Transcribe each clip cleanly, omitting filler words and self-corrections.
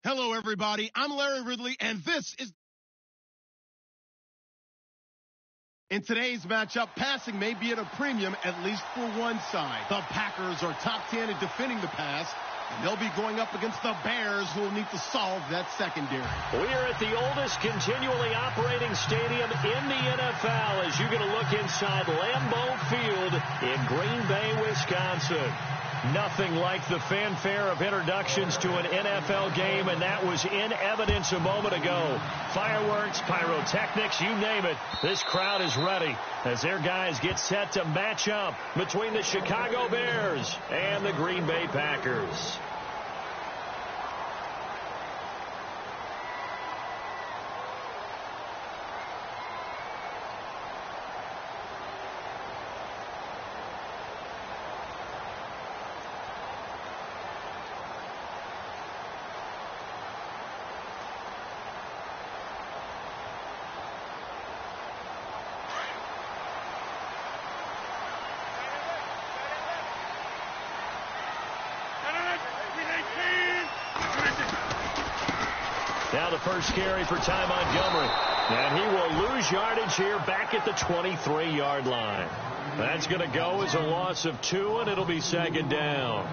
Hello, everybody. I'm Larry Ridley, and this is... In today's matchup, passing may be at a premium, at least for one side. The Packers are top 10 in defending the pass, and they'll be going up against the Bears, who will need to solve that secondary. We are at the oldest continually operating stadium in the NFL as you get a look inside Lambeau Field in Green Bay, Wisconsin. Nothing like the fanfare of introductions to an NFL game, and that was in evidence a moment ago. Fireworks, pyrotechnics, you name it. This crowd is ready as their guys get set to match up between the Chicago Bears and the Green Bay Packers. Now the first carry for Ty Montgomery. And he will lose yardage here back at the 23-yard line. That's going to go as a loss of 2, and it'll be second down.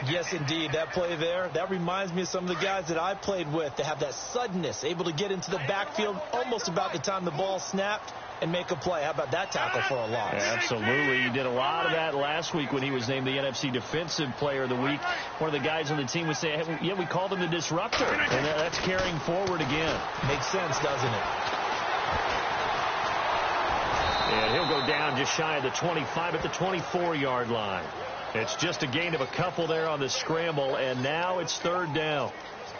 Yes, indeed. That play there, that reminds me of some of the guys that I played with. They have that suddenness, able to get into the backfield almost about the time the ball snapped and make a play. How about that tackle for a loss? Yeah, absolutely. He did a lot of that last week when he was named the NFC Defensive Player of the Week. One of the guys on the team would say, hey, yeah, we called him the disruptor. And that's carrying forward again. Makes sense, doesn't it? And he'll go down just shy of the 25 at the 24-yard line. It's just a gain of a couple there on the scramble, and now it's third down.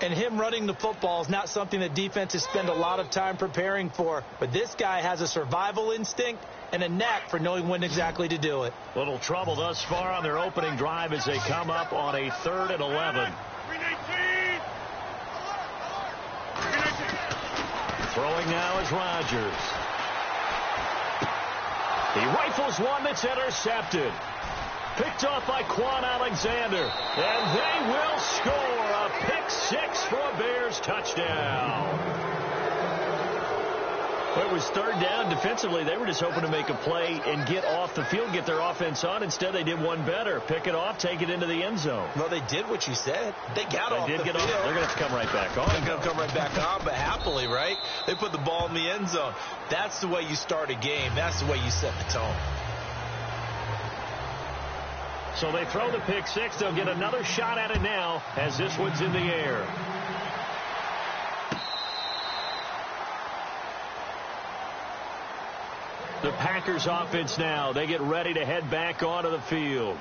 And him running the football is not something that defenses spend a lot of time preparing for. But this guy has a survival instinct and a knack for knowing when exactly to do it. Little trouble thus far on their opening drive as they come up on a 3rd and 11. Throwing now is Rodgers. He rifles one that's intercepted. Picked off by Quan Alexander. And they will score a pick 6 for a Bears touchdown. It was third down defensively. They were just hoping to make a play and get off the field, get their offense on. Instead, they did one better. Pick it off, take it into the end zone. Well, they did what you said. They got off the field. They're going to have to come right back on. They're going to come right back on, but happily, right? They put the ball in the end zone. That's the way you start a game. That's the way you set the tone. So they throw the pick 6. They'll get another shot at it now as this one's in the air. The Packers offense now. They get ready to head back onto the field.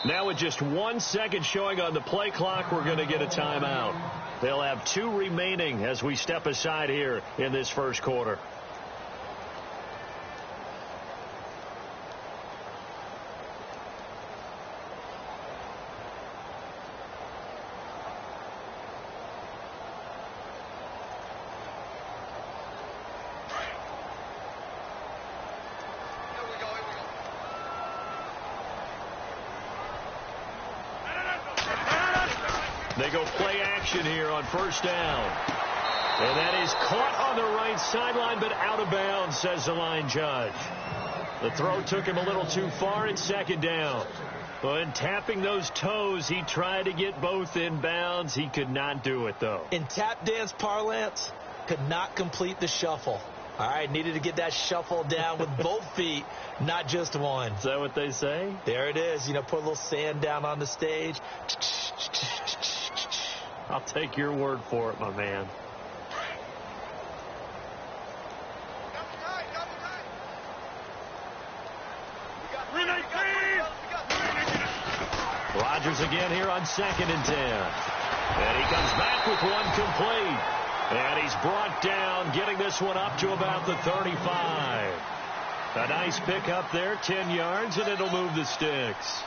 Now with just 1 second showing on the play clock, we're going to get a timeout. They'll have 2 remaining as we step aside here in this first quarter. They go play action here on first down. And that is caught on the right sideline, but out of bounds, says the line judge. The throw took him a little too far in second down. When tapping those toes, he tried to get both in bounds. He could not do it, though. In tap dance parlance, could not complete the shuffle. All right, needed to get that shuffle down with both feet, not just one. Is that what they say? There it is. You know, put a little sand down on the stage. I'll take your word for it, my man. Rodgers again here on 2nd and 10. And he comes back with one complete. And he's brought down, getting this one up to about the 35. A nice pickup there, 10 yards, and it'll move the sticks.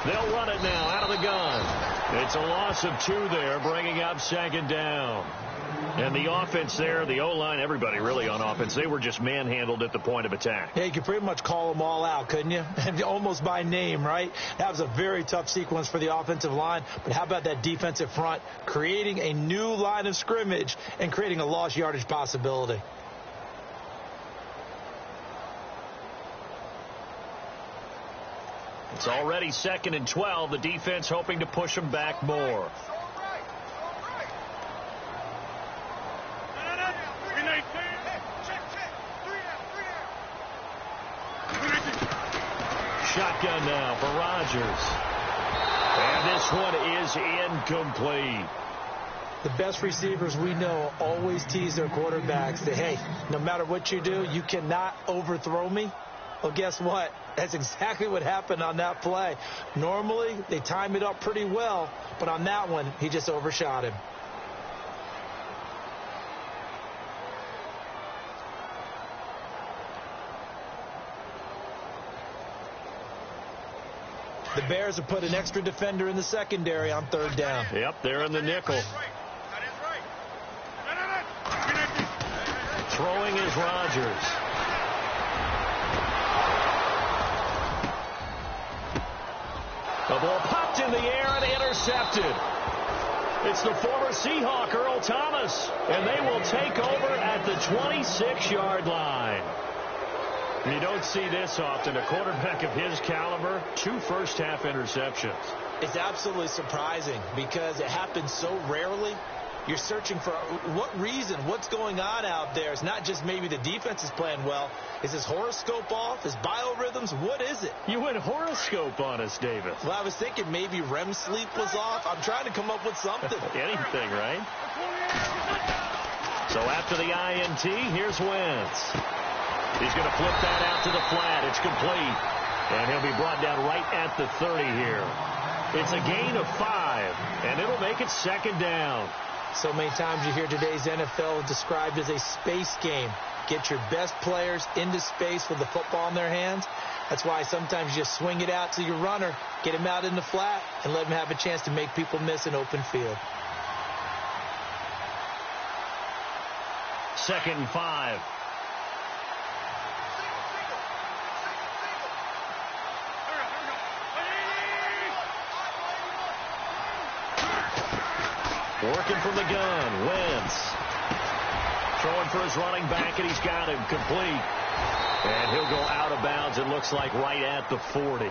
They'll run it now out of the gun. It's a loss of 2 there, bringing up 2nd down. And the offense there, the O-line, everybody really on offense, they were just manhandled at the point of attack. Yeah, you could pretty much call them all out, couldn't you? Almost by name, right? That was a very tough sequence for the offensive line. But how about that defensive front creating a new line of scrimmage and creating a lost yardage possibility? It's already 2nd and 12. The defense hoping to push them back more. Shotgun now for Rodgers. And this one is incomplete. The best receivers we know always tease their quarterbacks that, hey, no matter what you do, you cannot overthrow me. Well, guess what? That's exactly what happened on that play. Normally, they time it up pretty well, but on that one, he just overshot him. The Bears have put an extra defender in the secondary on 3rd down. Yep, they're in the nickel. Throwing is Rodgers. The ball popped in the air and intercepted. It's the former Seahawk, Earl Thomas, and they will take over at the 26-yard line. You don't see this often. A quarterback of his caliber, 2 first-half interceptions. It's absolutely surprising because it happens so rarely. You're searching for what reason, what's going on out there. It's not just maybe the defense is playing well. Is his horoscope off? His biorhythms? What is it? You went horoscope on us, David. Well, I was thinking maybe REM sleep was off. I'm trying to come up with something. Anything, right? So after the INT, here's Wentz. He's going to flip that out to the flat. It's complete. And he'll be brought down right at the 30 here. It's a gain of 5, and it'll make it 2nd down. So many times you hear today's NFL described as a space game. Get your best players into space with the football in their hands. That's why sometimes you just swing it out to your runner, get him out in the flat, and let him have a chance to make people miss an open field. 2nd and 5. Working from the gun, Wentz. Throwing for his running back, and he's got him complete. And he'll go out of bounds, it looks like, right at the 40.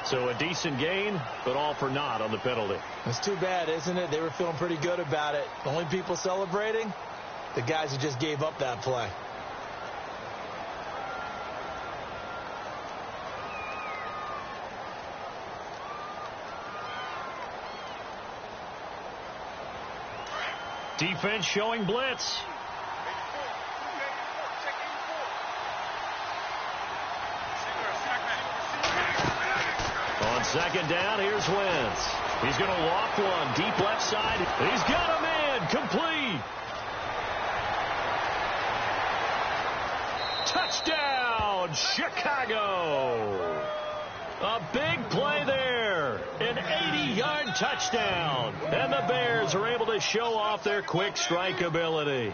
So a decent gain, but all for naught on the penalty. It's too bad, isn't it? They were feeling pretty good about it. The only people celebrating, the guys who just gave up that play. Defense showing blitz. On 2nd down, here's Wentz. He's going to loft one deep left side. He's got a man complete. Touchdown, Chicago. A big play there. An 80-yard touchdown. And the Bears are able to show off their quick strike ability.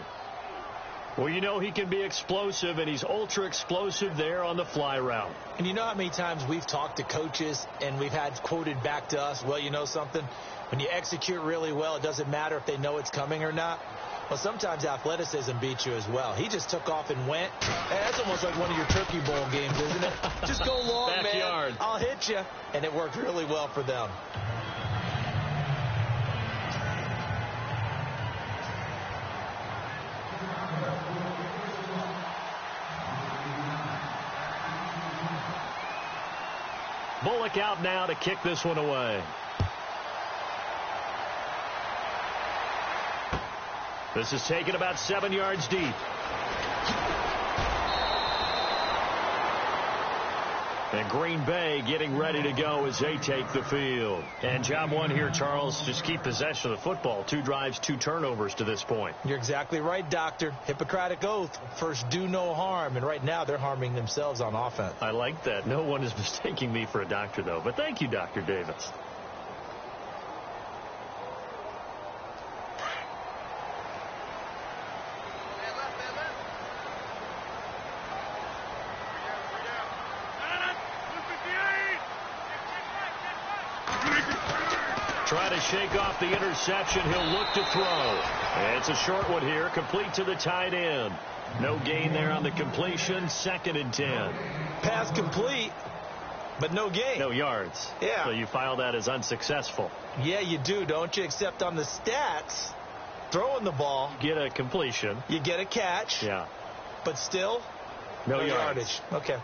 Well, you know he can be explosive, and he's ultra-explosive there on the fly route. And you know how many times we've talked to coaches, and we've had quoted back to us, well, you know something? When you execute really well, it doesn't matter if they know it's coming or not. Well, sometimes athleticism beats you as well. He just took off and went. Hey, that's almost like one of your Turkey Bowl games, isn't it? Just go long, Backyard. man. I'll hit you. And it worked really well for them. Bullock out now to kick this one away. This is taken about 7 yards deep. And Green Bay getting ready to go as they take the field. And job one here, Charles, just keep possession of the football. 2 drives, 2 turnovers to this point. You're exactly right, Doctor. Hippocratic oath. First, do no harm. And right now, they're harming themselves on offense. I like that. No one is mistaking me for a doctor, though. But thank you, Dr. Davis. Try to shake off the interception. He'll look to throw. And it's a short one here, complete to the tight end. No gain there on the completion. 2nd and 10. Pass complete, but no gain. No yards. Yeah. So you file that as unsuccessful. Yeah, you do, don't you? Except on the stats, throwing the ball. Get a completion. You get a catch. Yeah. But still, no yardage. Okay.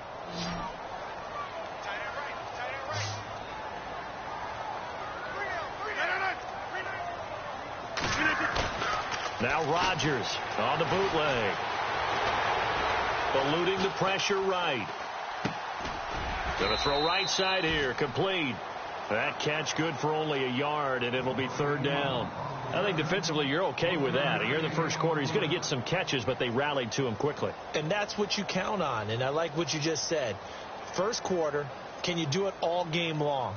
Now Rodgers on the bootleg. Eluding the pressure right. Going to throw right side here. Complete. That catch good for only a yard, and it'll be 3rd down. I think defensively you're okay with that. Here in the first quarter, he's going to get some catches, but they rallied to him quickly. And that's what you count on, and I like what you just said. First quarter, can you do it all game long?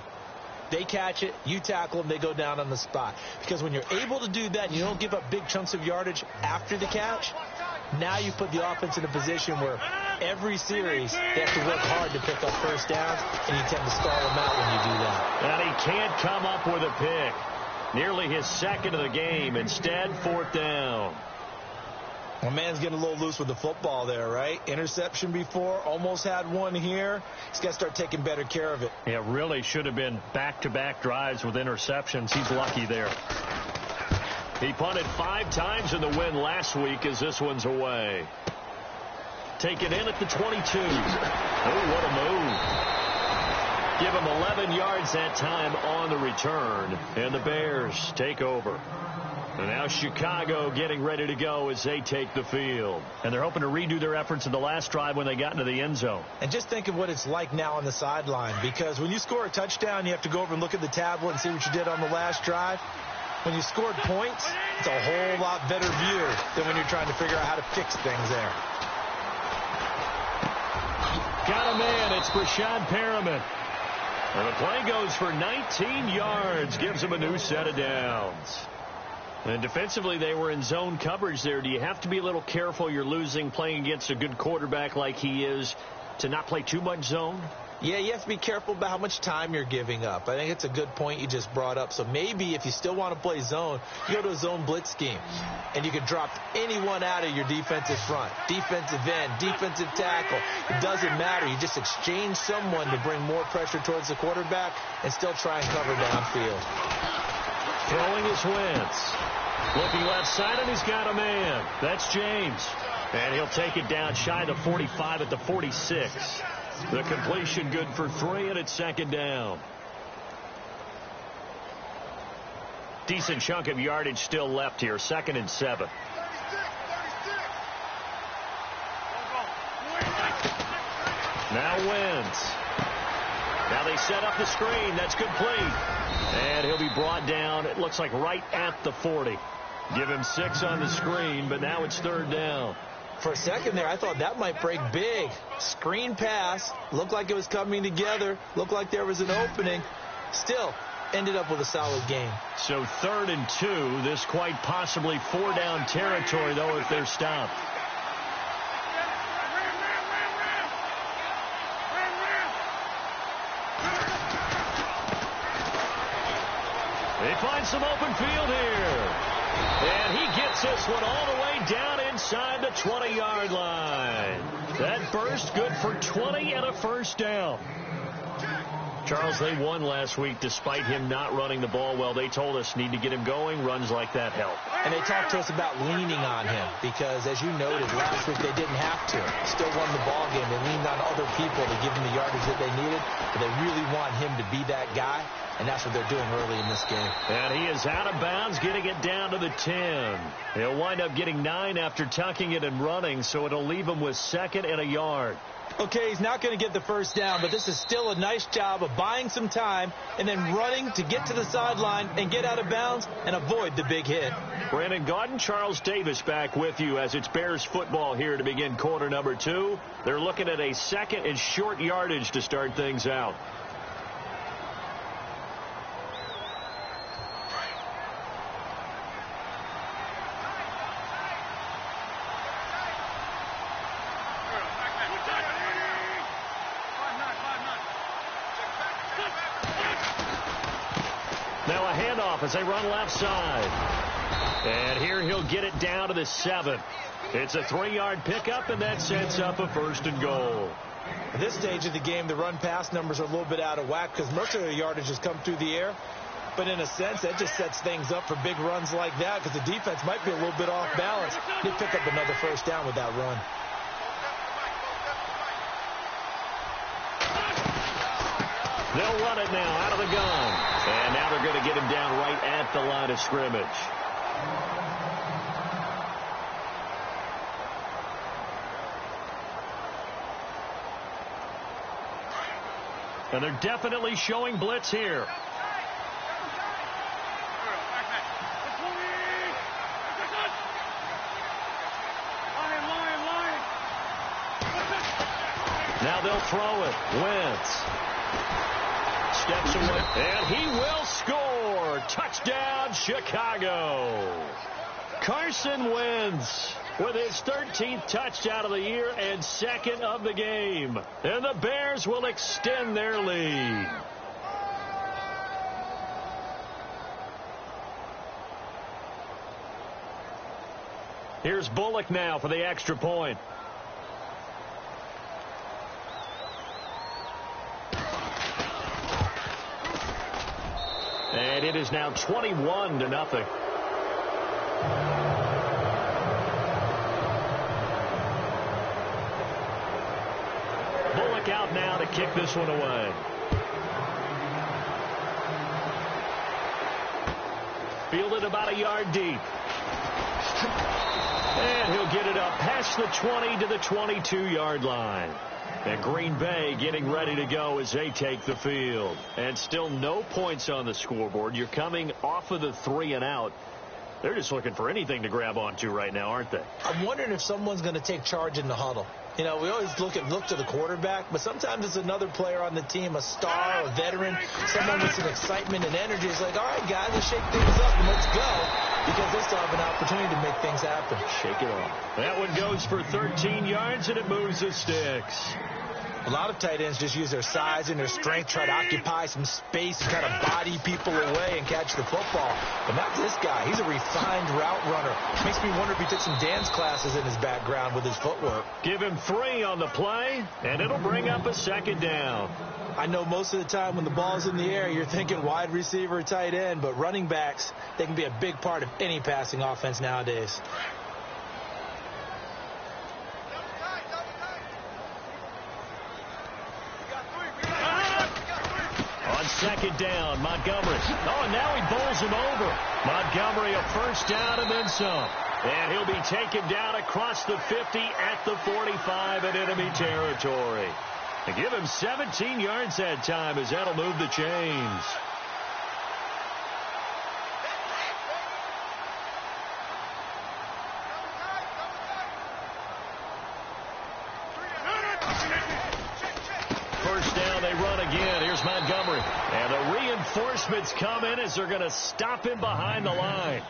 They catch it, you tackle them, they go down on the spot. Because when you're able to do that and you don't give up big chunks of yardage after the catch, now you put the offense in a position where every series they have to work hard to pick up first downs, and you tend to stall them out when you do that. And he can't come up with a pick. Nearly his 2nd of the game. Instead, 4th down. My man's getting a little loose with the football there, right? Interception before, almost had one here. He's got to start taking better care of it. Yeah, really should have been back-to-back drives with interceptions. He's lucky there. He punted 5 times in the win last week as this one's away. Taken in at the 22. Oh, what a move. Give him 11 yards that time on the return. And the Bears take over. And now Chicago getting ready to go as they take the field. And they're hoping to redo their efforts in the last drive when they got into the end zone. And just think of what it's like now on the sideline. Because when you score a touchdown, you have to go over and look at the tablet and see what you did on the last drive. When you scored points, it's a whole lot better view than when you're trying to figure out how to fix things there. Got a man. It's Brashad Perriman. And the play goes for 19 yards. Gives him a new set of downs. And defensively, they were in zone coverage there. Do you have to be a little careful? You're losing playing against a good quarterback like he is to not play too much zone? Yeah, you have to be careful about how much time you're giving up. I think it's a good point you just brought up. So maybe if you still want to play zone, you go to a zone blitz scheme. And you can drop anyone out of your defensive front. Defensive end, defensive tackle. It doesn't matter. You just exchange someone to bring more pressure towards the quarterback and still try and cover downfield. Throwing is Wentz. Looking left side, and he's got a man. That's James. And he'll take it down shy of the 45 at the 46. The completion good for 3, and it's 2nd down. Decent chunk of yardage still left here. 2nd and 7. Now Wentz. Now they set up the screen. That's complete. And he'll be brought down, it looks like right at the 40. Give him 6 on the screen, but now it's 3rd down. For a second there, I thought that might break big. Screen pass. Looked like it was coming together. Looked like there was an opening. Still, ended up with a solid game. So 3rd and 2. This quite possibly 4-down territory, though, if they're stopped. They find some open field here. And he gets this one all the way down inside the 20-yard line. That burst good for 20 and a 1st down. Charles, they won last week despite him not running the ball well. They told us need to get him going. Runs like that help. And they talked to us about leaning on him because, as you noted, last week they didn't have to. Still won the ball game. They leaned on other people to give them the yardage that they needed. But they really want him to be that guy, and that's what they're doing early in this game. And he is out of bounds, getting it down to the 10. He'll wind up getting 9 after tucking it and running, so it'll leave him with 2nd and a yard. Okay, he's not going to get the first down, but this is still a nice job of buying some time and then running to get to the sideline and get out of bounds and avoid the big hit. Brandon Gaudin, Charles Davis back with you as it's Bears football here to begin quarter number 2. They're looking at a 2nd and short yardage to start things out. Now a handoff as they run left side. And here he'll get it down to the 7. It's a 3-yard pickup, and that sets up a 1st and goal. At this stage of the game, the run-pass numbers are a little bit out of whack because most of the yardage has come through the air. But in a sense, that just sets things up for big runs like that because the defense might be a little bit off balance. They pick up another 1st down with that run. They'll run it now out of the gun. And now they're going to get him down right at the line of scrimmage. And they're definitely showing blitz here. Now they'll throw it. Wentz steps away, and he will score. Touchdown, Chicago. Carson Wentz with his 13th touchdown of the year and 2nd of the game. And the Bears will extend their lead. Here's Bullock now for the extra point. And it is now 21-0. Bullock out now to kick this one away. Fielded about a yard deep. And he'll get it up past the 20 to the 22-yard line. And Green Bay getting ready to go as they take the field. And still no points on the scoreboard. You're coming off of the 3 and out. They're just looking for anything to grab onto right now, aren't they? I'm wondering if someone's going to take charge in the huddle. You know, we always look to the quarterback, but sometimes it's another player on the team, a star, a veteran, someone with some excitement and energy. It's like, all right, guys, let's shake things up and let's go, because they still have an opportunity to make things happen. Shake it off. That one goes for 13 yards, and it moves the sticks. A lot of tight ends just use their size and their strength, try to occupy some space and kind of body people away and catch the football. But not this guy. He's a refined route runner. Makes me wonder if he took some dance classes in his background with his footwork. Give him 3 on the play, and it'll bring up a 2nd down. I know most of the time when the ball's in the air, you're thinking wide receiver, tight end, but running backs, they can be a big part of any passing offense nowadays. On 2nd down, Montgomery. Oh, and now he bowls him over. Montgomery a 1st down and then some. And he'll be taken down across the 50 at the 45 in enemy territory. And give him 17 yards that time as that'll move the chains. First down, they run again. Here's Montgomery. And the reinforcements come in as they're going to stop him behind the line.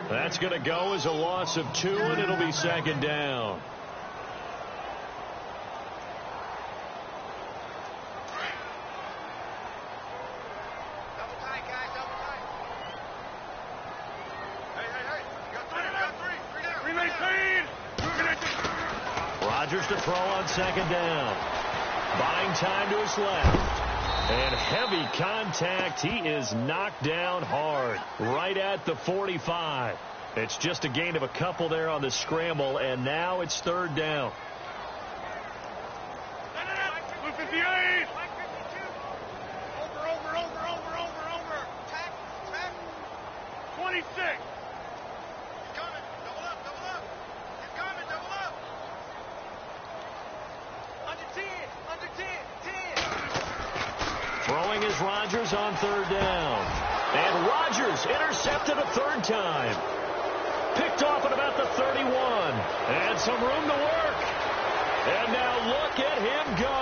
That's going to go as a loss of 2, and it'll be 2nd down. Rodgers to throw on 2nd down. Buying time to his left. And heavy contact. He is knocked down hard right at the 45. It's just a gain of a couple there on the scramble, and now it's third down. 58. Over. Tack. 26. He's coming. Double up. He's coming. Double up. Under 10. Throwing is Rodgers on third down. And Rodgers intercepted a third time. Picked off at about the 31. And some room to work. And now look at him go.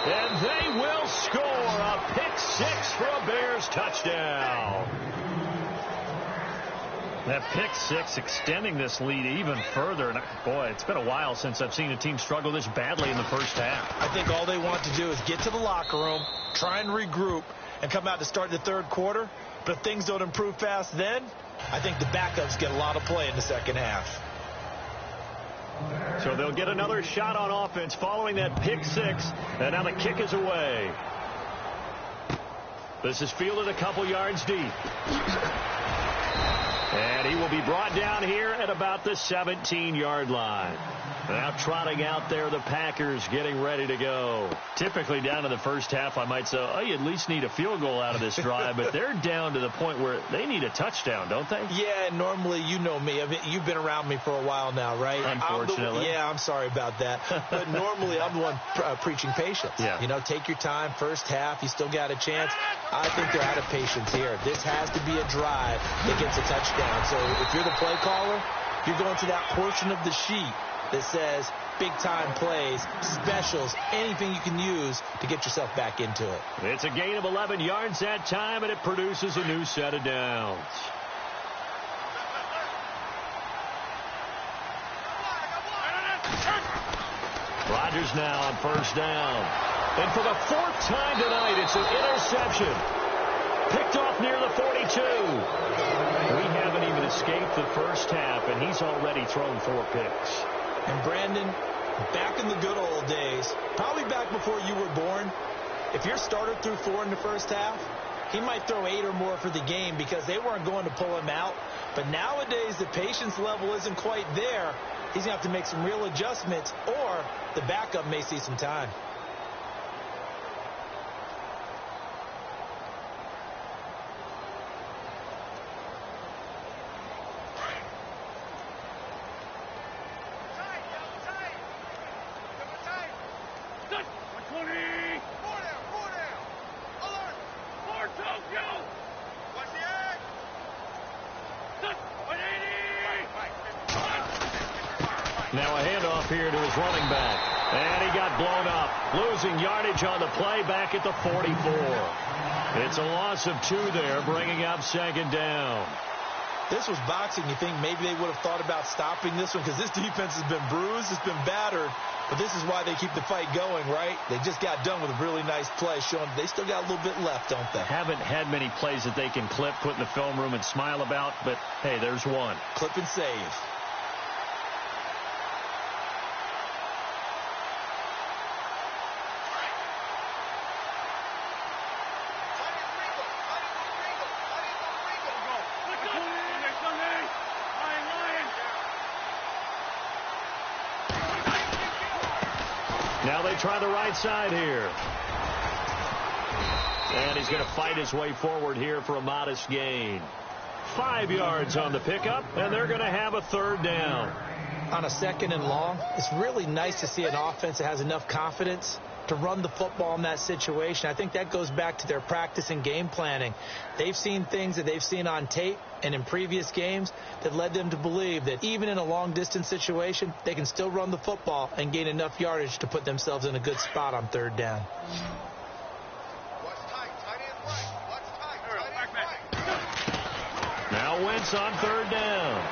And they will score a pick six for a Bears touchdown. That pick six extending this lead even further. And boy, it's been a while since I've seen a team struggle this badly in the first half. I think all they want to do is get to the locker room, try and regroup, and come out to start the third quarter. But if things don't improve fast then, I think the backups get a lot of play in the second half. So they'll get another shot on offense following that pick six. And now the kick is away. This is fielded a couple yards deep. And he will be brought down here at about the 17-yard line. Now trotting out there, the Packers getting ready to go. Typically down in the first half, I might say, oh, you at least need a field goal out of this drive. But they're down to the point where they need a touchdown, don't they? Yeah, normally, you know me. I mean, you've been around me for a while now, right? Unfortunately. I'm sorry about that. But normally, I'm the one preaching patience. Yeah. You know, take your time. First half, you still got a chance. I think they're out of patience here. This has to be a drive that gets a touchdown. So if you're the play caller, you're going to that portion of the sheet that says big-time plays, specials, anything you can use to get yourself back into it. It's a gain of 11 yards that time, and it produces a new set of downs. Rodgers now on first down. And for the fourth time tonight, it's an interception. Picked off near the 42. We haven't even escaped the first half, and he's already thrown 4 picks. And Brandon, back in the good old days, probably back before you were born, if your starter threw 4 in the first half, he might throw 8 or more for the game because they weren't going to pull him out. But nowadays, the patience level isn't quite there. He's going to have to make some real adjustments, or the backup may see some time. Now a handoff here to his running back. And he got blown up. Losing yardage on the play back at the 44. It's a loss of 2 there, bringing up second down. This was boxing. You think maybe they would have thought about stopping this one because this defense has been bruised, it's been battered. But this is why they keep the fight going, right? They just got done with a really nice play, showing they still got a little bit left, don't they? Haven't had many plays that they can clip, put in the film room, and smile about. But, hey, there's one. Clip and save. Now they try the right side here. And he's going to fight his way forward here for a modest gain. 5 yards on the pickup, and they're going to have a third down. On a second and long, it's really nice to see an offense that has enough confidence to run the football in that situation. I think that goes back to their practice and game planning. They've seen things that they've seen on tape and in previous games that led them to believe that even in a long-distance situation, they can still run the football and gain enough yardage to put themselves in a good spot on third down. Now Wentz on third down.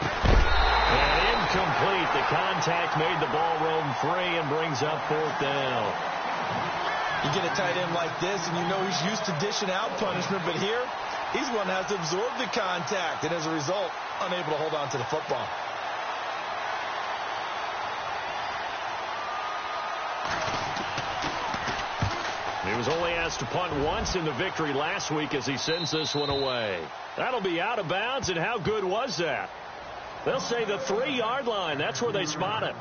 And incomplete. The contact made the ball roam free and brings up fourth down. You get a tight end like this, and you know he's used to dishing out punishment, but here, he's one that has to absorb the contact, and as a result, unable to hold on to the football. He was only asked to punt once in the victory last week as he sends this one away. That'll be out of bounds, and how good was that? They'll say the 3-yard line. That's where they spot it.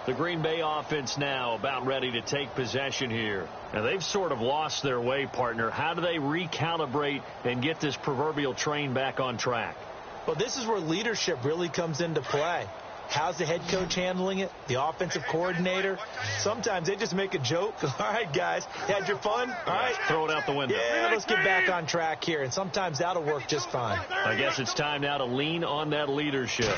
The Green Bay offense now about ready to take possession here. Now, they've sort of lost their way, partner. How do they recalibrate and get this proverbial train back on track? Well, this is where leadership really comes into play. How's the head coach handling it? The offensive coordinator? Sometimes they just make a joke. All right, guys, had your fun? All right. Throw it out the window. Yeah, let's get back on track here. And sometimes that'll work just fine. I guess it's time now to lean on that leadership.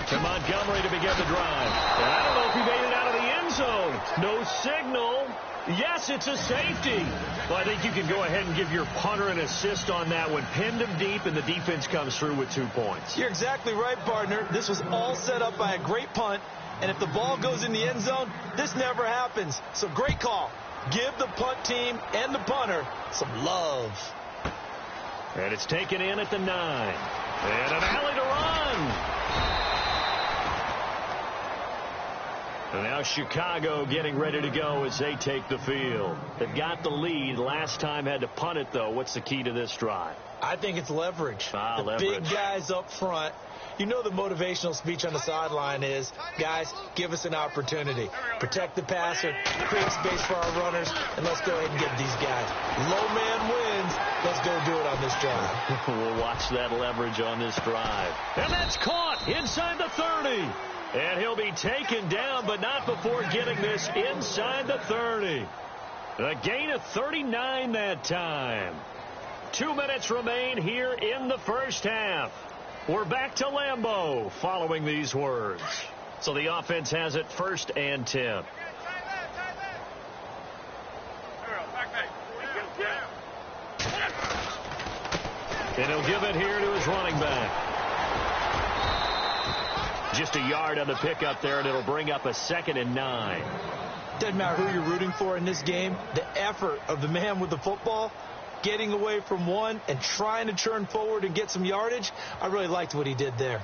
To Montgomery to begin the drive. And I don't know if he made it out of the end zone. No signal. Yes, it's a safety. Well, I think you can go ahead and give your punter an assist on that one. Pinned him deep, and the defense comes through with 2 points. You're exactly right, partner. This was all set up by a great punt. And if the ball goes in the end zone, this never happens. So great call. Give the punt team and the punter some love. And it's taken in at the 9. And an alley to run. And now Chicago getting ready to go as they take the field. They've got the lead. Last time had to punt it, though. What's the key to this drive? I think it's leverage. Leverage. Big guys up front. You know the motivational speech on the sideline is, guys, give us an opportunity. Protect the passer, create space for our runners, and let's go ahead and get these guys. Low man wins. Let's go do it on this drive. We'll watch that leverage on this drive. And that's caught inside the 30. And he'll be taken down, but not before getting this inside the 30. A gain of 39 that time. 2 minutes remain here in the first half. We're back to Lambeau following these words. So the offense has it 1st and 10. And he'll give it here to his running back. Just a yard on the pickup there, and it'll bring up a 2nd and 9. Doesn't matter who you're rooting for in this game. The effort of the man with the football, getting away from one and trying to turn forward and get some yardage, I really liked what he did there.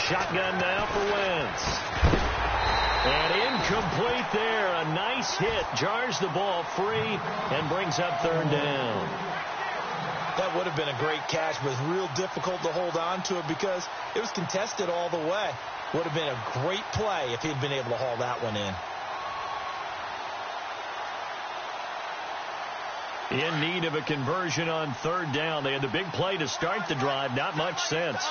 Shotgun now for Wentz. And incomplete there. A nice hit. Jars the ball free and brings up 3rd down. That would have been a great catch, but it's real difficult to hold on to it because it was contested all the way. Would have been a great play if he'd been able to haul that one in. In need of a conversion on 3rd down. They had the big play to start the drive. Not much sense.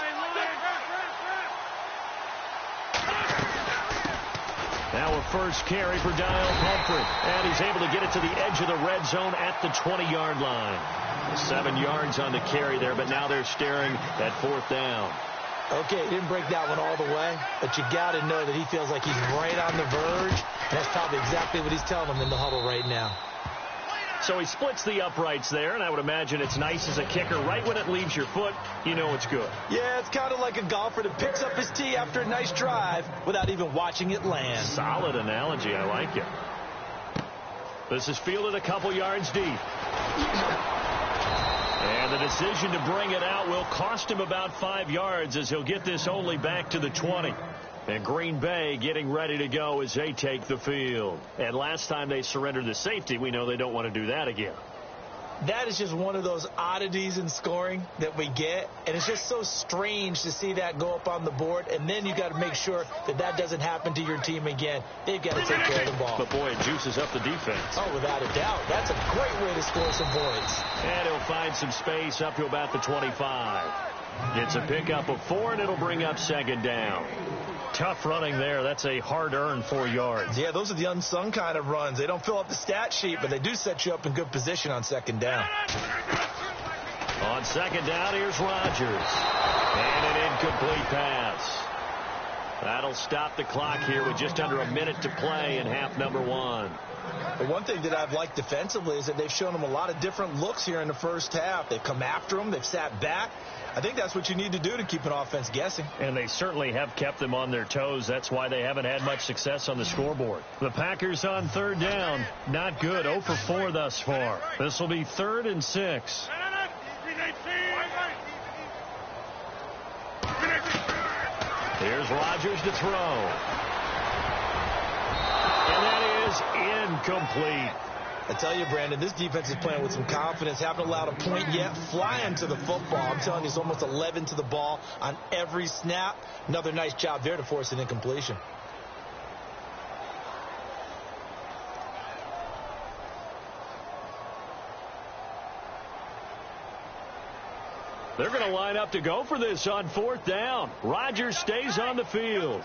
Now a first carry for Dial Pumphrey. And he's able to get it to the edge of the red zone at the 20-yard line. 7 yards on the carry there, but now they're staring at 4th down. Okay, he didn't break that one all the way, but you got to know that he feels like he's right on the verge. And that's probably exactly what he's telling them in the huddle right now. So he splits the uprights there, and I would imagine it's nice as a kicker. Right when it leaves your foot, you know it's good. Yeah, it's kind of like a golfer that picks up his tee after a nice drive without even watching it land. Solid analogy. I like it. This is fielded a couple yards deep. And the decision to bring it out will cost him about 5 yards as he'll get this only back to the 20. And Green Bay getting ready to go as they take the field. And last time they surrendered the safety, we know they don't want to do that again. That is just one of those oddities in scoring that we get. And it's just so strange to see that go up on the board. And then you got to make sure that that doesn't happen to your team again. They've got to take care of the ball. But, boy, it juices up the defense. Oh, without a doubt. That's a great way to score some points. And he'll find some space up to about the 25. It's a pickup of 4, and it'll bring up 2nd down. Tough running there. That's a hard-earned 4 yards. Yeah, those are the unsung kind of runs. They don't fill up the stat sheet, but they do set you up in good position on 2nd down. On 2nd down, here's Rodgers. And an incomplete pass. That'll stop the clock here with just under a minute to play in half number one. But one thing that I've liked defensively is that they've shown them a lot of different looks here in the first half. They've come after them. They've sat back. I think that's what you need to do to keep an offense guessing. And they certainly have kept them on their toes. That's why they haven't had much success on the scoreboard. The Packers on third down. Not good. 0 for 4 thus far. This will be 3rd and 6. Here's Rodgers to throw. And that is incomplete. I tell you, Brandon, this defense is playing with some confidence. Haven't allowed a point yet. Flying to the football. I'm telling you, it's almost 11 to the ball on every snap. Another nice job there to force an incompletion. They're going to line up to go for this on 4th down. Rodgers stays on the field.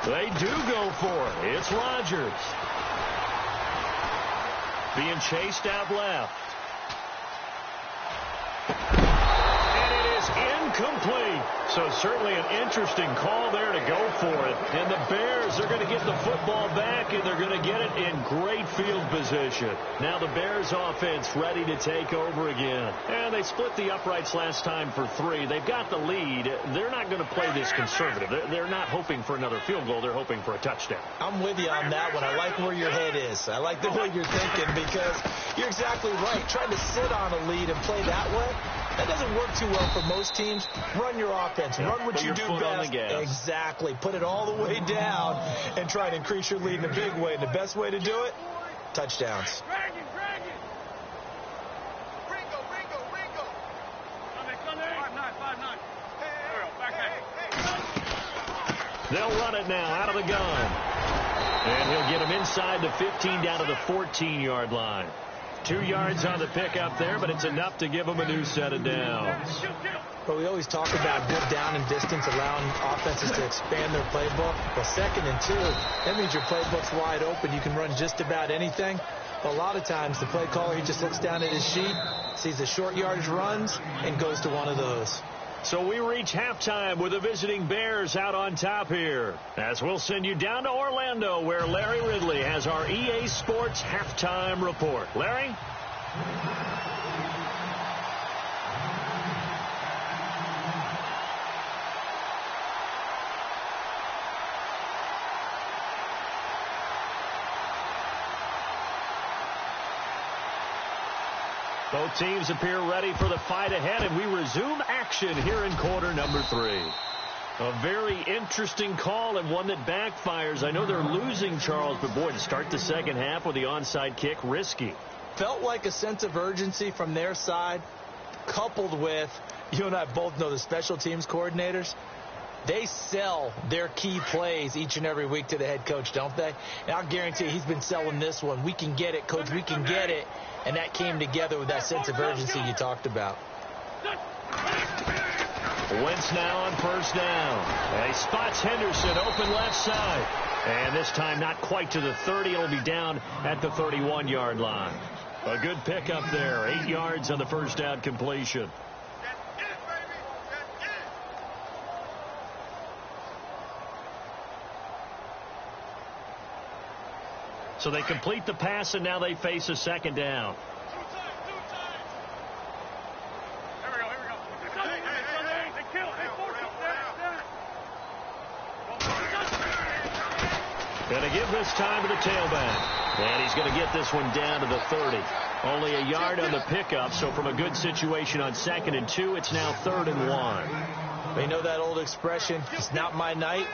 They do go for it. It's Rodgers. Being chased out left. And it is incomplete. So certainly an interesting call there to go for it. And the Bears are going to get the football back, and they're going to get it in great field position. Now the Bears offense ready to take over again. And they split the uprights last time for 3. They've got the lead. They're not going to play this conservative. They're not hoping for another field goal. They're hoping for a touchdown. I'm with you on that one. I like where your head is. I like the way you're thinking, because you're exactly right. Trying to sit on a lead and play that way, that doesn't work too well for most teams. Run your offense. Run what you do best. Exactly. Put it all the way down and try to increase your lead in a big way. And the best way to do it, touchdowns. They'll run it now out of the gun. And he'll get him inside the 15 down to the 14-yard line. 2 yards on the pickup there, but it's enough to give them a new set of downs. But we always talk about good down and distance, allowing offenses to expand their playbook. Well, 2nd and 2, that means your playbook's wide open. You can run just about anything. But a lot of times, the play caller, he just looks down at his sheet, sees the short yardage runs, and goes to one of those. So we reach halftime with the visiting Bears out on top here, as we'll send you down to Orlando, where Larry Ridley has our EA Sports halftime report. Larry? Both teams appear ready for the fight ahead, and we resume action here in quarter number 3. A very interesting call, and one that backfires. I know they're losing, Charles, but boy, to start the second half with the onside kick, risky. Felt like a sense of urgency from their side, coupled with, you and I both know the special teams coordinators. They sell their key plays each and every week to the head coach, don't they? And I'll guarantee he's been selling this one. We can get it, coach, we can get it. And that came together with that sense of urgency you talked about. Wentz now on 1st down. And he spots Henderson open left side. And this time not quite to the 30. It'll be down at the 31-yard line. A good pickup there. 8 yards on the first down completion. So they complete the pass, and now they face a 2nd down. Going to give this time to the tailback. And he's going to get this one down to the 30. Only a yard on the pickup, so from a good situation on 2nd and 2, it's now 3rd and 1. They know that old expression, it's not my night.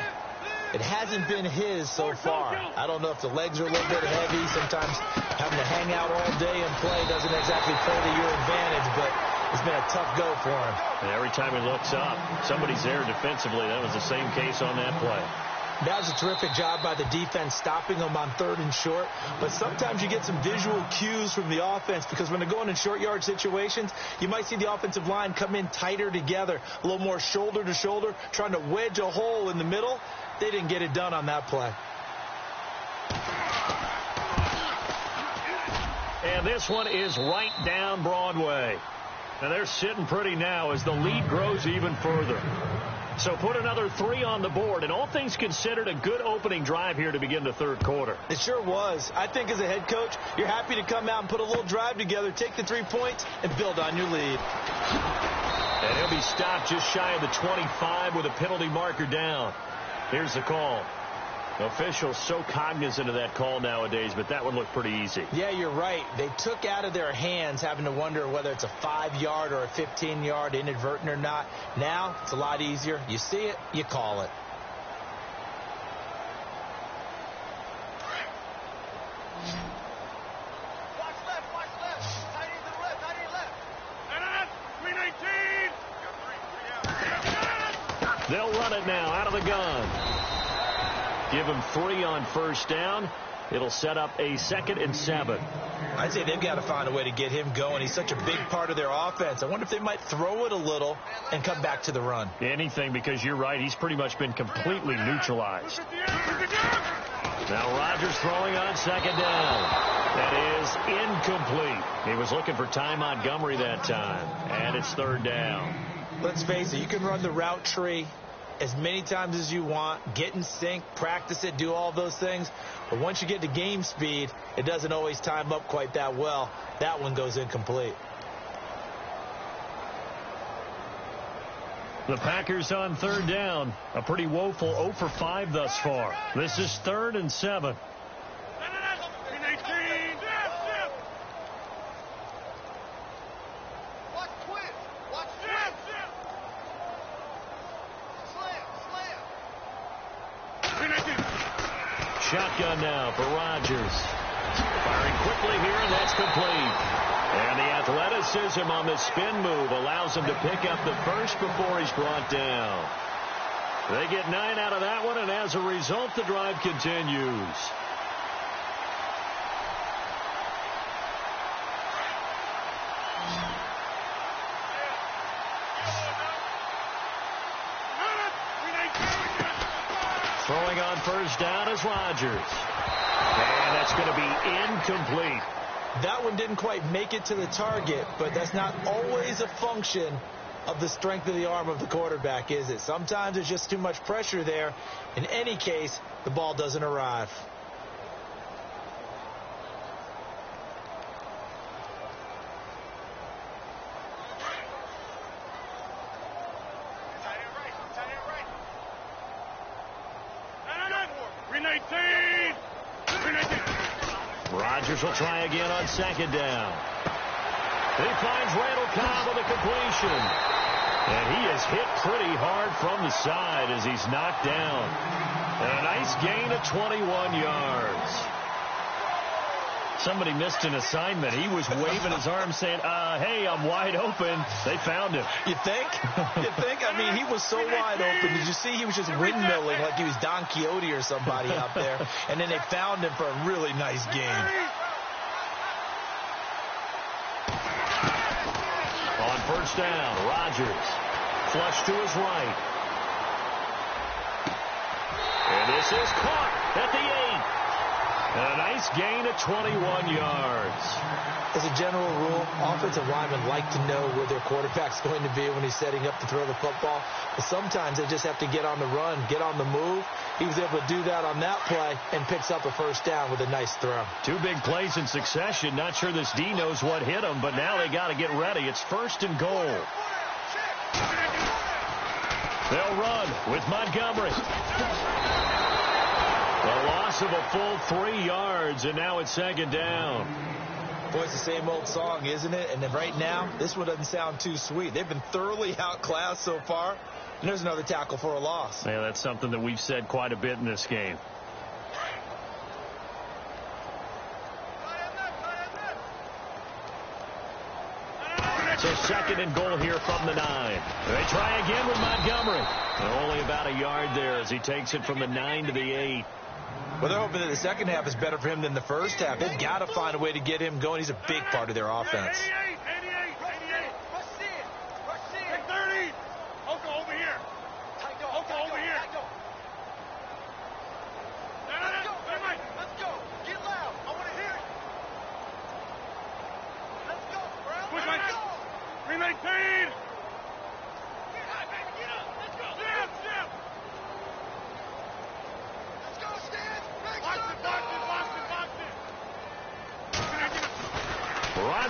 It hasn't been his so far. I don't know if the legs are a little bit heavy. Sometimes having to hang out all day and play doesn't exactly play to your advantage, but it's been a tough go for him. And every time he looks up, somebody's there defensively. That was the same case on that play. That was a terrific job by the defense, stopping them on 3rd and short. But sometimes you get some visual cues from the offense, because when they're going in short yard situations, you might see the offensive line come in tighter together, a little more shoulder to shoulder, trying to wedge a hole in the middle. They didn't get it done on that play. And this one is right down Broadway. And they're sitting pretty now as the lead grows even further. So put another 3 on the board, and all things considered, a good opening drive here to begin the third quarter. It sure was. I think as a head coach, you're happy to come out and put a little drive together, take the 3 points, and build on your lead. And he'll be stopped just shy of the 25 with a penalty marker down. Here's the call. Officials so cognizant of that call nowadays, but that one looked pretty easy. Yeah, you're right. They took out of their hands having to wonder whether it's a 5-yard or a 15-yard inadvertent or not. Now, it's a lot easier. You see it, you call it. Watch left. Tight end to the left, tight end left. 319. They'll run it now out of the gun. Give him 3 on first down. It'll set up a 2nd and 7. I'd say they've got to find a way to get him going. He's such a big part of their offense. I wonder if they might throw it a little and come back to the run. Anything, because you're right. He's pretty much been completely neutralized. Now Rodgers throwing on 2nd down. That is incomplete. He was looking for Ty Montgomery that time. And it's 3rd down. Let's face it, you can run the route tree as many times as you want, get in sync, practice it, do all those things. But once you get to game speed, it doesn't always time up quite that well. That one goes incomplete. The Packers on 3rd down. A pretty woeful 0 for 5 thus far. This is 3rd and 7. Shotgun now for Rodgers. Firing quickly here, and that's complete. And the athleticism on the spin move allows him to pick up the first before he's brought down. They get 9 out of that one, and as a result, the drive continues. Throwing on first down is Rodgers. And that's going to be incomplete. That one didn't quite make it to the target, but that's not always a function of the strength of the arm of the quarterback, is it? Sometimes there's just too much pressure there. In any case, the ball doesn't arrive. Rodgers will try again on 2nd down. He finds Randall Cobb with a completion. And he is hit pretty hard from the side as he's knocked down. And a nice gain of 21 yards. Somebody missed an assignment. He was waving his arm saying, hey, I'm wide open. They found him. You think? You think? I mean, he was so wide open. Did you see he was just windmilling like he was Don Quixote or somebody out there? And then they found him for a really nice game. On first down, Rodgers. Flush to his right. And this is caught at the 8. And a nice gain of 21 yards. As a general rule, offensive linemen like to know where their quarterback's going to be when he's setting up to throw the football. But sometimes they just have to get on the run, get on the move. He was able to do that on that play and picks up a first down with a nice throw. 2 big plays in succession. Not sure this D knows what hit him, but now they got to get ready. It's 1st and goal. They'll run with Montgomery. A loss of a full 3 yards, and now it's 2nd down. Boy, it's the same old song, isn't it? And then right now, this one doesn't sound too sweet. They've been thoroughly outclassed so far. And there's another tackle for a loss. Yeah, that's something that we've said quite a bit in this game. So 2nd and goal here from the 9. They try again with Montgomery. And only about a yard there as he takes it from the 9 to the 8. Well, they're hoping that the second half is better for him than the first half. They've got to find a way to get him going. He's a big part of their offense. 88. Rush in. 30. Oko over here. Oko over here. Let's go. Get loud. I want to hear it. Let's go, bro. Let's go. 319.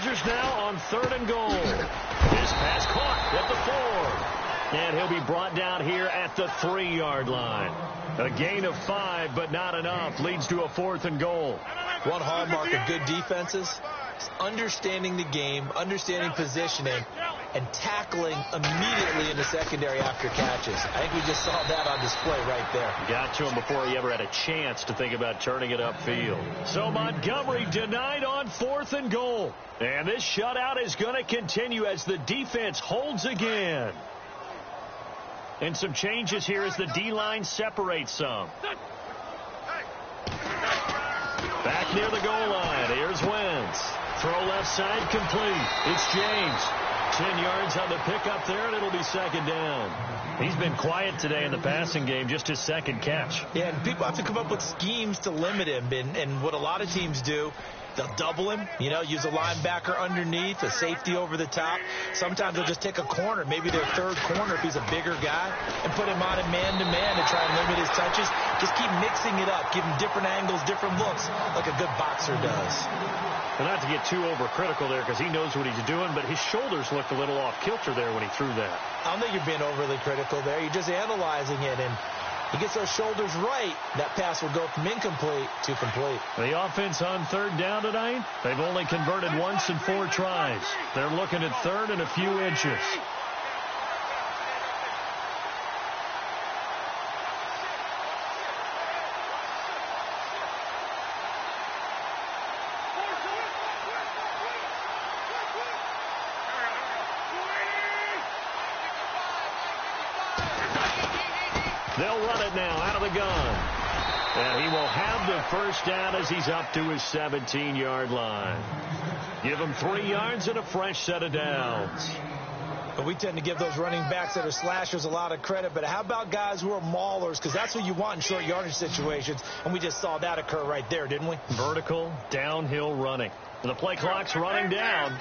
Chargers now on 3rd and goal. This pass caught at the 4. And he'll be brought down here at the 3-yard line. A gain of 5, but not enough. Leads to a 4th and goal. One hallmark of good defenses is understanding the game, understanding positioning, and tackling immediately in the secondary after catches. I think we just saw that on display right there. Got to him before he ever had a chance to think about turning it upfield. So Montgomery denied on 4th and goal. And this shutout is going to continue as the defense holds again. And some changes here as the D-line separates some. Back near the goal line. Here's Wentz. Throw left side complete. It's James. 10 yards on the pickup there, and it'll be 2nd down. He's been quiet today in the passing game, just his 2nd catch. Yeah, and people have to come up with schemes to limit him. And what a lot of teams do, they'll double him, use a linebacker underneath, a safety over the top. Sometimes they'll just take a corner, maybe their 3rd corner if he's a bigger guy, and put him on a man-to-man to try and limit his touches. Just keep mixing it up, give him different angles, different looks, like a good boxer does. Well, not to get too overcritical there because he knows what he's doing, but his shoulders looked a little off kilter there when he threw that. I don't think you're being overly critical there. You're just analyzing it, and he gets those shoulders right, that pass will go from incomplete to complete. The offense on 3rd down tonight, they've only converted once in 4 tries. They're looking at 3rd and a few inches. They'll run it now out of the gun. And he will have the 1st down as he's up to his 17-yard line. Give him 3 yards and a fresh set of downs. But we tend to give those running backs that are slashers a lot of credit. But how about guys who are maulers? Because that's what you want in short yardage situations. And we just saw that occur right there, didn't we? Vertical, downhill running. And the play clock's running down.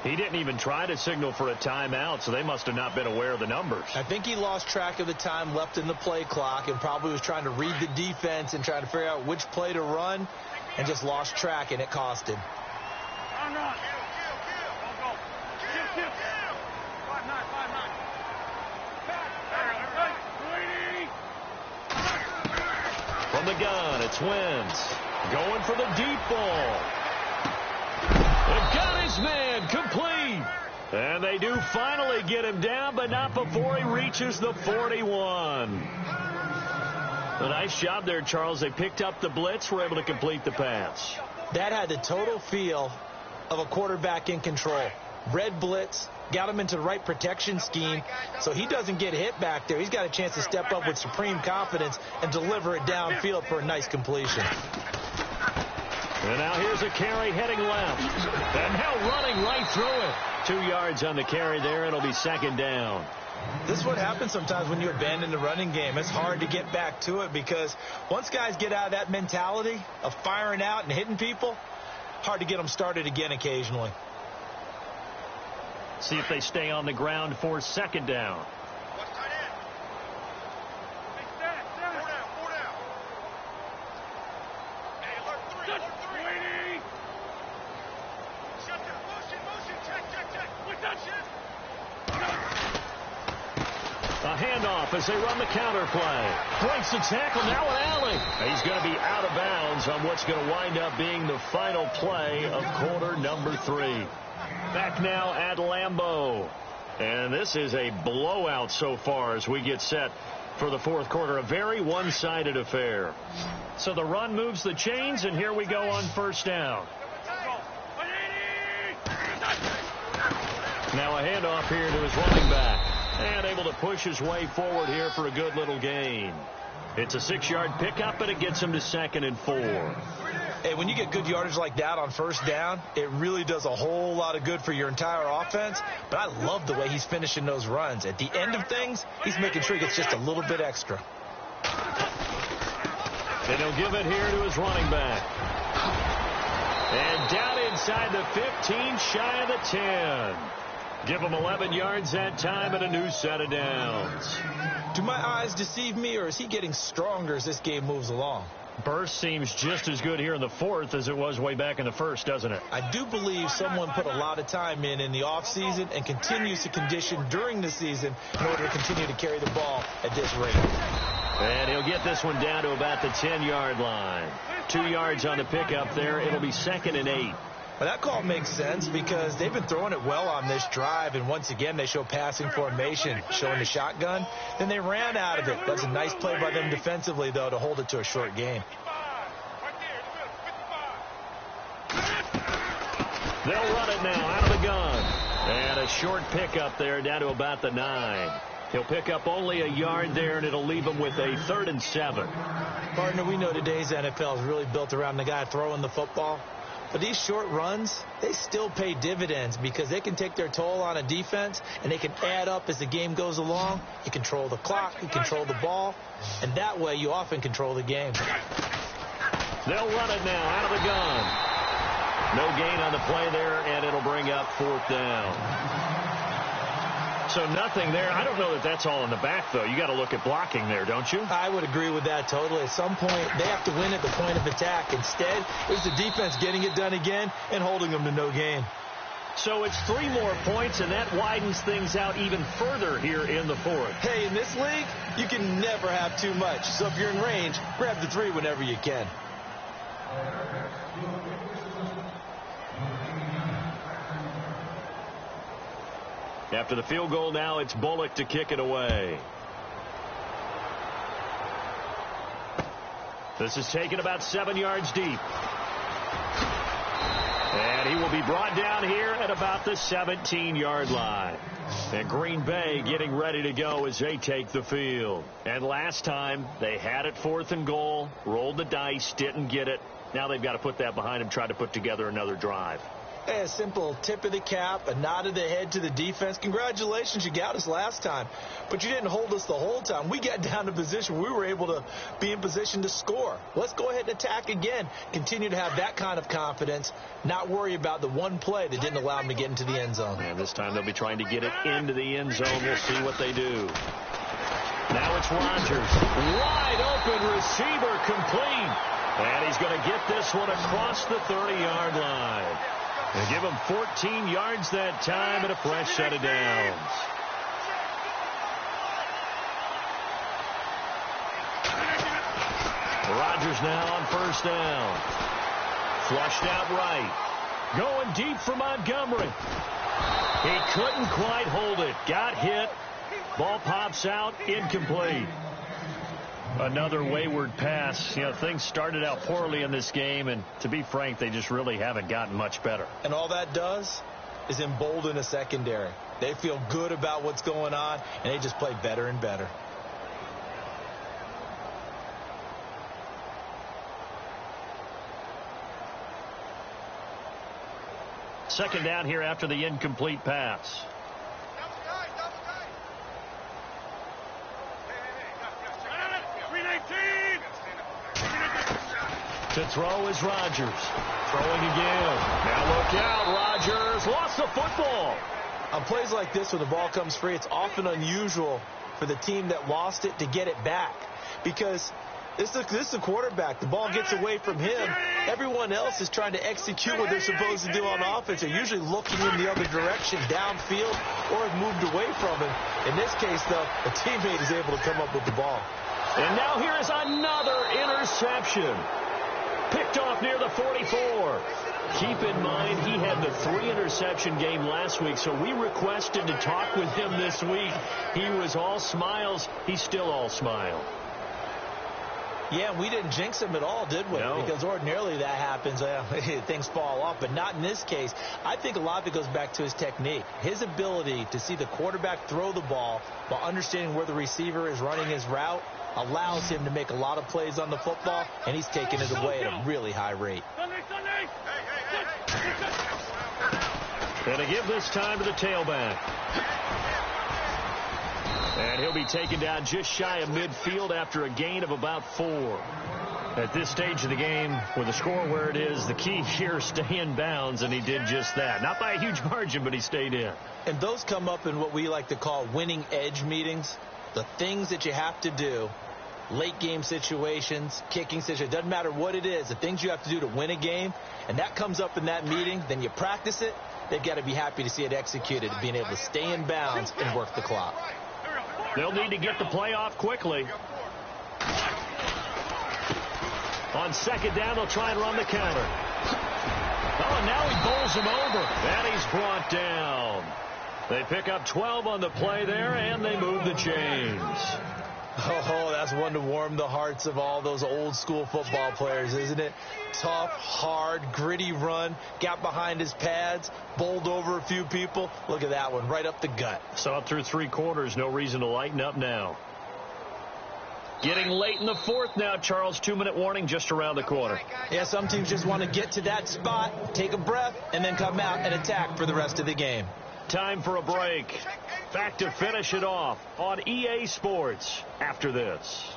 He didn't even try to signal for a timeout, so they must have not been aware of the numbers. I think he lost track of the time left in the play clock and probably was trying to read the defense and trying to figure out which play to run and just lost track, and it cost him. From the gun, it's Wentz. Going for the deep ball. They've got his man complete. And they do finally get him down, but not before he reaches the 41. A nice job there, Charles. They picked up the blitz, were able to complete the pass. That had the total feel of a quarterback in control. Red blitz, got him into the right protection scheme, so he doesn't get hit back there. He's got a chance to step up with supreme confidence and deliver it downfield for a nice completion. And now here's a carry heading left. And now running right through it. 2 yards on the carry there. It'll be 2nd down. This is what happens sometimes when you abandon the running game. It's hard to get back to it because once guys get out of that mentality of firing out and hitting people, hard to get them started again occasionally. See if they stay on the ground for 2nd down. A handoff as they run the counter play. Breaks the tackle, now an alley. He's going to be out of bounds on what's going to wind up being the final play of quarter number 3. Back now at Lambeau. And this is a blowout so far as we get set for the 4th quarter. A very one-sided affair. So the run moves the chains, and here we go on 1st down. Now a handoff here to his running back. And able to push his way forward here for a good little gain. It's a 6-yard pickup, and it gets him to 2nd and 4. Hey, when you get good yardage like that on 1st down, it really does a whole lot of good for your entire offense. But I love the way he's finishing those runs. At the end of things, he's making sure he gets just a little bit extra. And he'll give it here to his running back. And down inside the 15, shy of the 10. Give him 11 yards that time and a new set of downs. Do my eyes deceive me, or is he getting stronger as this game moves along? Burst seems just as good here in the fourth as it was way back in the first, doesn't it? I do believe someone put a lot of time in the offseason and continues to condition during the season in order to continue to carry the ball at this rate. And he'll get this one down to about the 10-yard line. 2 yards on the pickup there. It'll be 2nd and 8. Well, that call makes sense because they've been throwing it well on this drive, and once again they show passing formation, showing the shotgun. Then they ran out of it. That's a nice play by them defensively, though, to hold it to a short gain. They'll run it now out of the gun. And a short pickup there down to about the 9. He'll pick up only a yard there, and it'll leave him with a 3rd and 7. Partner, we know today's NFL is really built around the guy throwing the football. But these short runs, they still pay dividends because they can take their toll on a defense, and they can add up as the game goes along. You control the clock, you control the ball, and that way you often control the game. They'll run it now out of the gun. No gain on the play there, and it'll bring up 4th down. So nothing there. I don't know that that's all in the back, though. You got to look at blocking there, don't you? I would agree with that totally. At some point, they have to win at the point of attack. Instead, it was the defense getting it done again and holding them to no gain. So it's 3 more points, and that widens things out even further here in the fourth. Hey, in this league, you can never have too much. So if you're in range, grab the 3 whenever you can. After the field goal now, it's Bullock to kick it away. This is taken about 7 yards deep. And he will be brought down here at about the 17-yard line. And Green Bay getting ready to go as they take the field. And last time, they had it 4th and goal, rolled the dice, didn't get it. Now they've got to put that behind them, try to put together another drive. A simple tip of the cap, a nod of the head to the defense. Congratulations, you got us last time. But you didn't hold us the whole time. We got down to position. We were able to be in position to score. Let's go ahead and attack again. Continue to have that kind of confidence. Not worry about the one play that didn't allow them to get into the end zone. And this time they'll be trying to get it into the end zone. We'll see what they do. Now it's Rodgers. Wide open receiver, complete. And he's going to get this one across the 30-yard line. They give him 14 yards that time and a fresh set of downs. Rodgers now on 1st down. Flushed out right. Going deep for Montgomery. He couldn't quite hold it. Got hit. Ball pops out. Incomplete. Another wayward pass. You know, things started out poorly in this game, and to be frank, they just really haven't gotten much better. And all that does is embolden a secondary. They feel good about what's going on, and they just play better and better. Second down here after the incomplete pass. To throw is Rodgers. Throwing again. Now look out, Rodgers lost the football. On plays like this where the ball comes free, it's often unusual for the team that lost it to get it back. Because this is the quarterback. The ball gets away from him. Everyone else is trying to execute what they're supposed to do on offense. They're usually looking in the other direction, downfield, or have moved away from him. In this case, though, a teammate is able to come up with the ball. And now here is another interception. Picked off near the 44. Keep in mind, he had the 3-interception game last week, so we requested to talk with him this week. He was all smiles. He's still all smile. Yeah, we didn't jinx him at all, did we? No. Because ordinarily that happens. Things fall off, but not in this case. I think a lot of it goes back to his technique. His ability to see the quarterback throw the ball while understanding where the receiver is running his route allows him to make a lot of plays on the football, and he's taking it away at a really high rate. And to give this time to the tailback. And he'll be taken down just shy of midfield after a gain of about 4. At this stage of the game, with the score where it is, the key here, stay in bounds, and he did just that. Not by a huge margin, but he stayed in. And those come up in what we like to call winning edge meetings. The things that you have to do, late game situations, kicking situations, doesn't matter what it is, the things you have to do to win a game, and that comes up in that meeting, then you practice it, they've got to be happy to see it executed, being able to stay in bounds and work the clock. They'll need to get the play off quickly. On second down, they'll try and run the counter. Oh, and now he bowls him over. And he's brought down. They pick up 12 on the play there, and they move the chains. Oh, that's one to warm the hearts of all those old school football players, isn't it? Tough, hard, gritty run, got behind his pads, bowled over a few people. Look at that one, right up the gut. Saw it through 3 quarters, no reason to lighten up now. Getting late in the fourth now, Charles. 2-minute warning just around the corner. Yeah, some teams just want to get to that spot, take a breath, and then come out and attack for the rest of the game. Time for a break. Back to finish it off on EA Sports after this.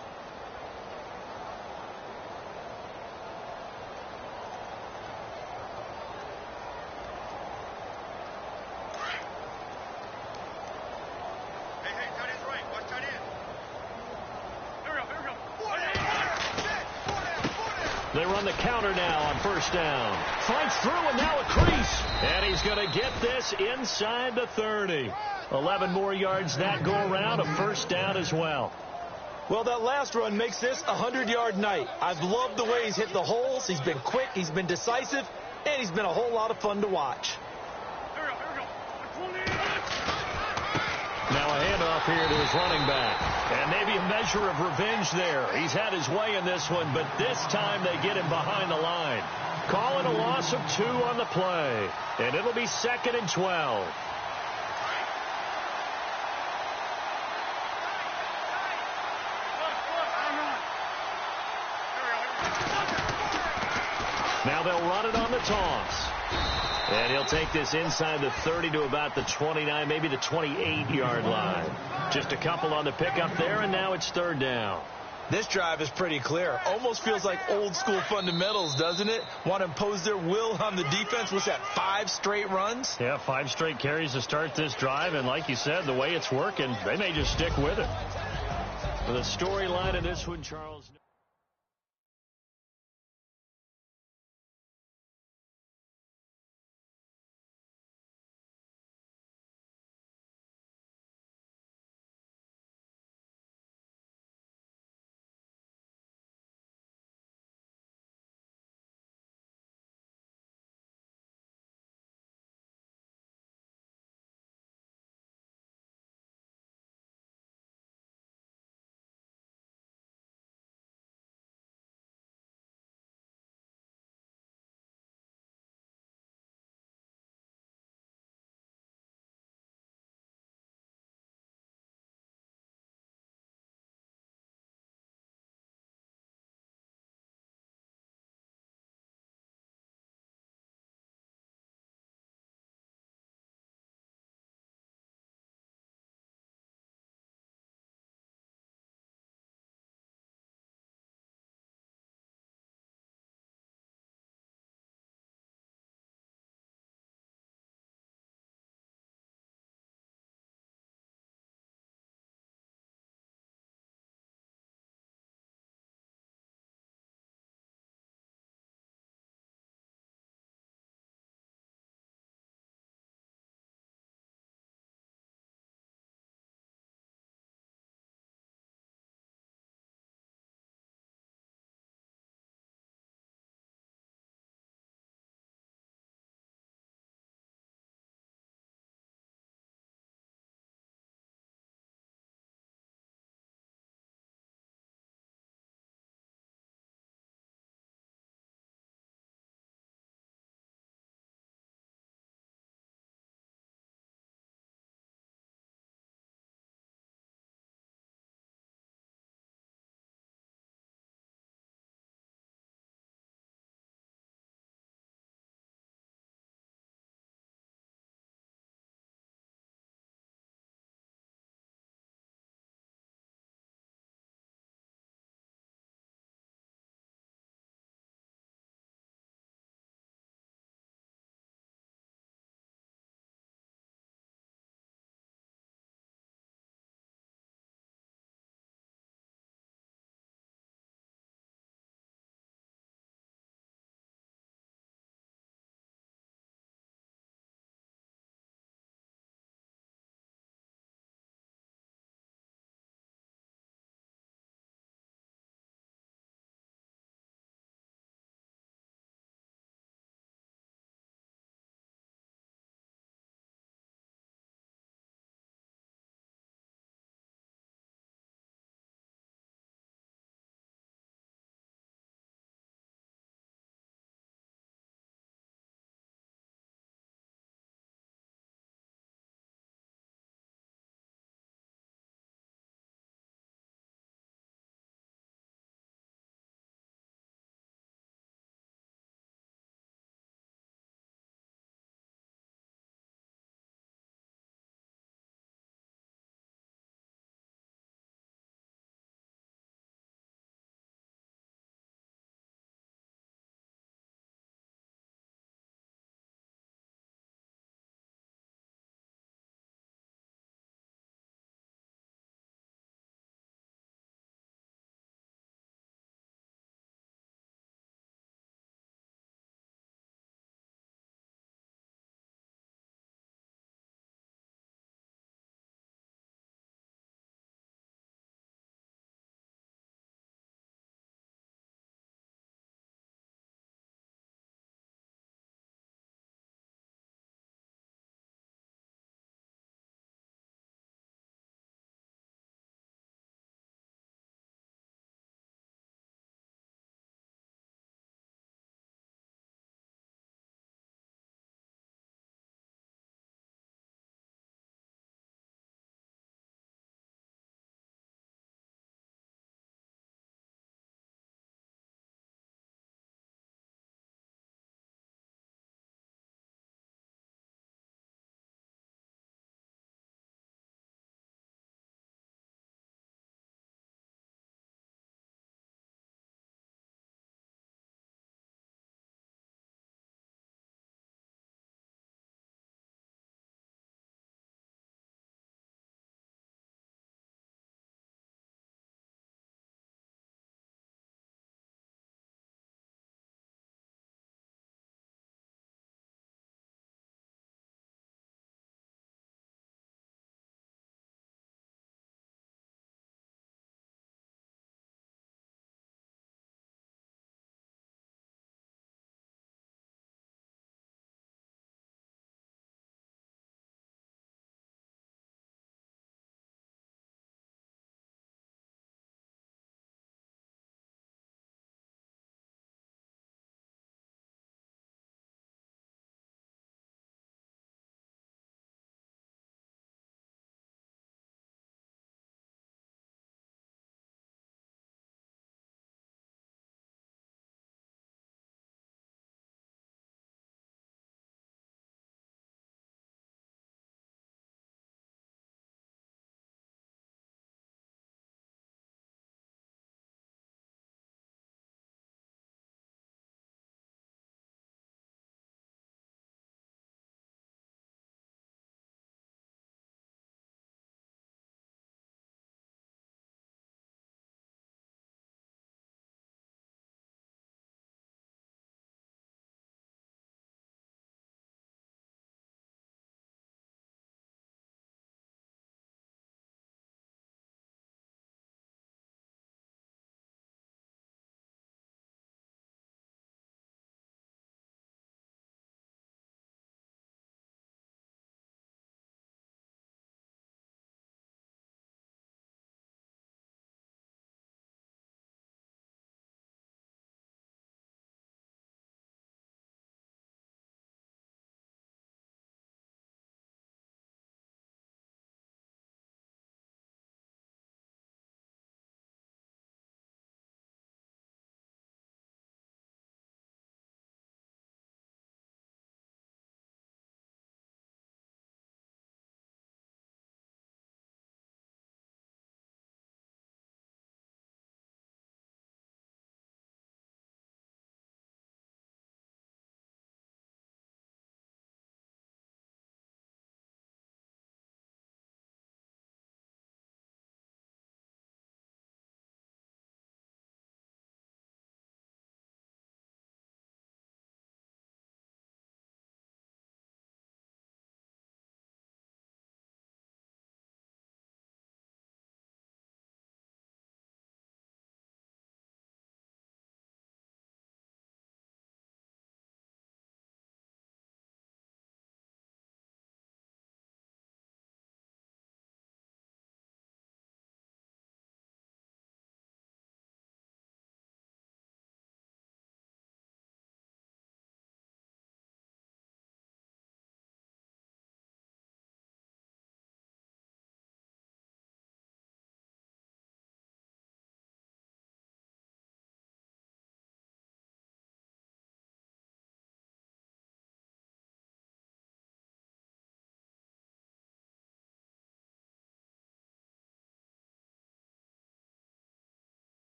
They run the counter now on first down. Fights through and now a crease. And he's going to get this inside the 30. 11 more yards that go around. A first down as well. Well, that last run makes this a 100-yard night. I've loved the way he's hit the holes. He's been quick. He's been decisive. And he's been a whole lot of fun to watch. Now a handoff here to his running back. And maybe a measure of revenge there. He's had his way in this one, but this time they get him behind the line. Calling a loss of 2 on the play. And it'll be 2nd and 12. Now they'll run it on the toss. And he'll take this inside the 30 to about the 29, maybe the 28-yard line. Just a couple on the pickup there, and now it's 3rd down. This drive is pretty clear. Almost feels like old school fundamentals, doesn't it? Want to impose their will on the defense. What's that, 5 straight runs? Yeah, 5 straight carries to start this drive, and like you said, the way it's working, they may just stick with it. The storyline of this one, Charles.